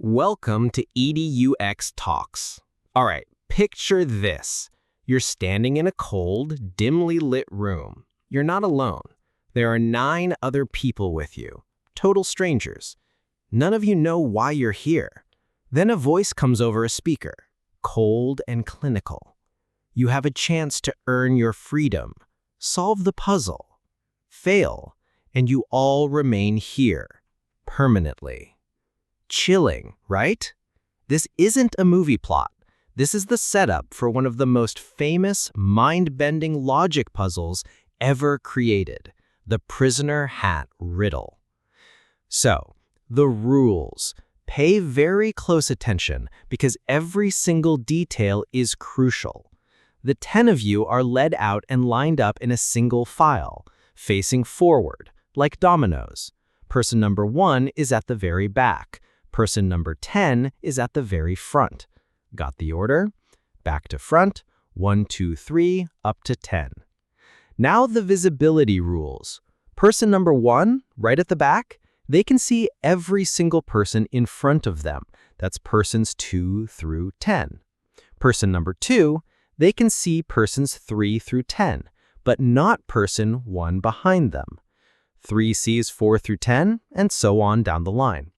Welcome to EDUx Talks. All right, picture this. You're standing in a cold, dimly lit room. You're not alone. There are 9 other people with you, total strangers. None of you know why you're here. Then a voice comes over a speaker, cold and clinical. You have a chance to earn your freedom, solve the puzzle, fail, and you all remain here, permanently. Chilling, right? This isn't a movie plot. This is the setup for one of the most famous, mind-bending logic puzzles ever created, the prisoner hat riddle. So, the rules. Pay very close attention because every single detail is crucial. The 10 of you are led out and lined up in a single file, facing forward, like dominoes. Person number 1 is at the very back. Person number 10 is at the very front. Got the order? Back to front, 1, 2, 3, up to 10. Now the visibility rules. Person number 1, right at the back, they can see every single person in front of them. That's persons 2 through 10. Person number 2, they can see persons 3 through 10, but not person 1 behind them. 3 sees 4 through 10, and so on down the line.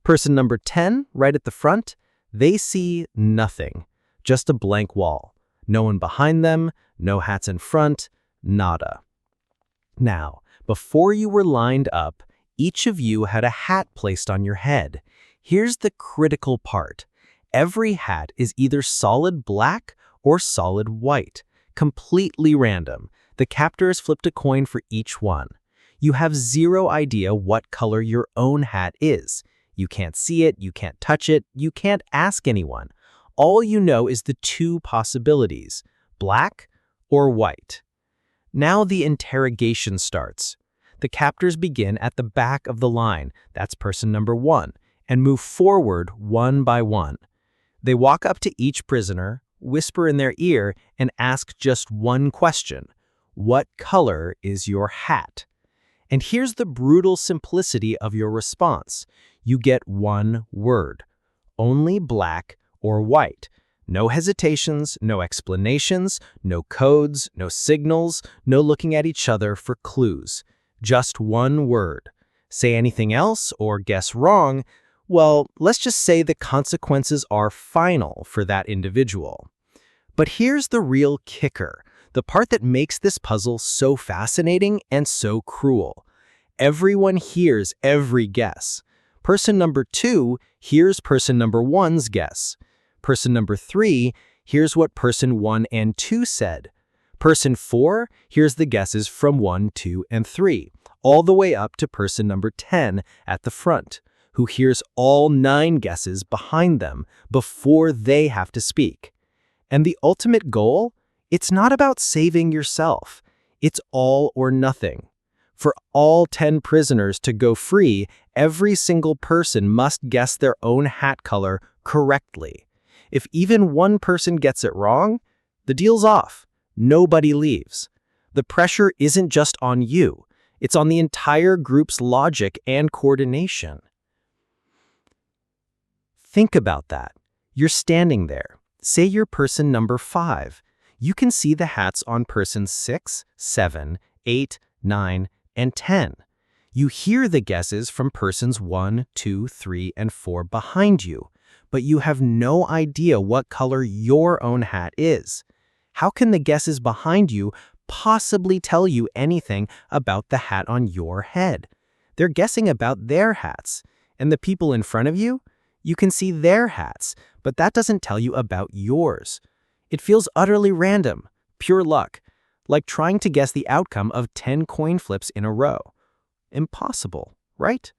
Person number 10, right at the front, they see nothing, just a blank wall. No one behind them, no hats in front, nada. Now, before you were lined up, each of you had a hat placed on your head. Here's the critical part. Every hat is either solid black or solid white, completely random. The captors flipped a coin for each one. You have zero idea what color your own hat is. You can't see it, you can't touch it, you can't ask anyone. All you know is the 2 possibilities, black or white. Now the interrogation starts. The captors begin at the back of the line, that's person number 1, and move forward one by one. They walk up to each prisoner, whisper in their ear, and ask just one question. What color is your hat? And here's the brutal simplicity of your response. You get one word, only black or white. No hesitations, no explanations, no codes, no signals, no looking at each other for clues. Just one word. Say anything else or guess wrong, well, let's just say the consequences are final for that individual. But here's the real kicker, the part that makes this puzzle so fascinating and so cruel. Everyone hears every guess. Person number 2 hears person number 1's guess. Person number 3 hears what person 1 and 2 said. Person 4 hears the guesses from 1, 2, and 3, all the way up to person number 10 at the front, who hears all 9 guesses behind them before they have to speak. And the ultimate goal? It's not about saving yourself. It's all or nothing. For all 10 prisoners to go free, every single person must guess their own hat color correctly. If even one person gets it wrong, the deal's off. Nobody leaves. The pressure isn't just on you. It's on the entire group's logic and coordination. Think about that. You're standing there. Say you're person number 5. You can see the hats on persons 6, 7, 8, 9, and 10. You hear the guesses from persons 1, 2, 3, and 4 behind you, but you have no idea what color your own hat is. How can the guesses behind you possibly tell you anything about the hat on your head? They're guessing about their hats. And the people in front of you? You can see their hats, but that doesn't tell you about yours. It feels utterly random, pure luck, like trying to guess the outcome of 10 coin flips in a row. Impossible, right?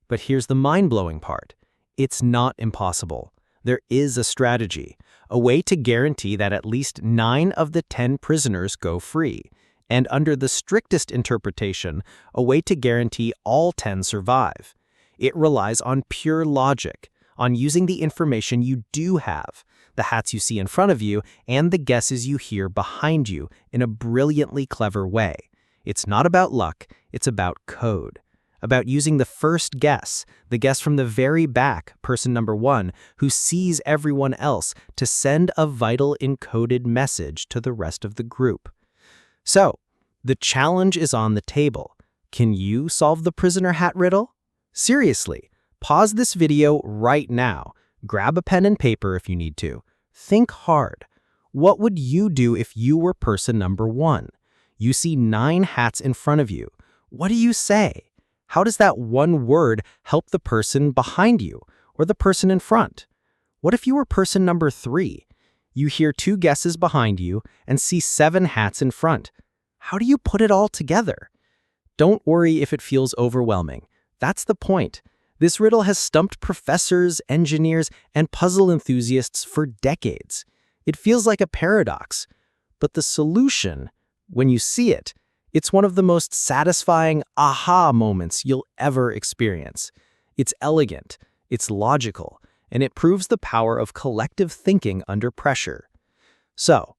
But here's the mind-blowing part. It's not impossible. There is a strategy, a way to guarantee that at least 9 of the 10 prisoners go free, and under the strictest interpretation, a way to guarantee all 10 survive. It relies on pure logic, on using the information you do have, the hats you see in front of you, and the guesses you hear behind you in a brilliantly clever way. It's not about luck, it's about code. about using the first guess, the guess from the very back, person number 1, who sees everyone else, to send a vital encoded message to the rest of the group. So, the challenge is on the table. Can you solve the prisoner hat riddle? Seriously, pause this video right now. Grab a pen and paper if you need to. Think hard. What would you do if you were person number 1? You see 9 hats in front of you. What do you say? How does that one word help the person behind you or the person in front? What if you were person number 3? You hear 2 guesses behind you and see 7 hats in front. How do you put it all together? Don't worry if it feels overwhelming. That's the point. This riddle has stumped professors, engineers, and puzzle enthusiasts for decades. It feels like a paradox, but the solution, when you see it, it's one of the most satisfying aha moments you'll ever experience. It's elegant, it's logical, and it proves the power of collective thinking under pressure. So,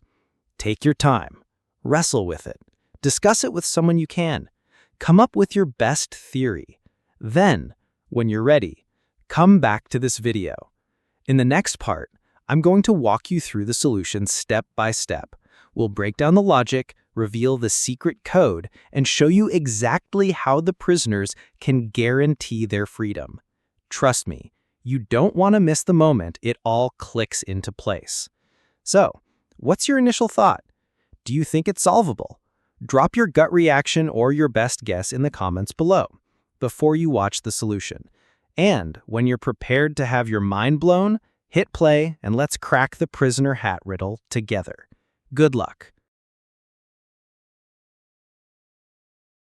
take your time, wrestle with it, discuss it with someone you can, come up with your best theory. Then, when you're ready, come back to this video. In the next part, I'm going to walk you through the solution step by step. We'll break down the logic, reveal the secret code, and show you exactly how the prisoners can guarantee their freedom. Trust me, you don't want to miss the moment it all clicks into place. So, what's your initial thought? Do you think it's solvable? Drop your gut reaction or your best guess in the comments below before you watch the solution. And when you're prepared to have your mind blown, hit play and let's crack the prisoner hat riddle together. Good luck.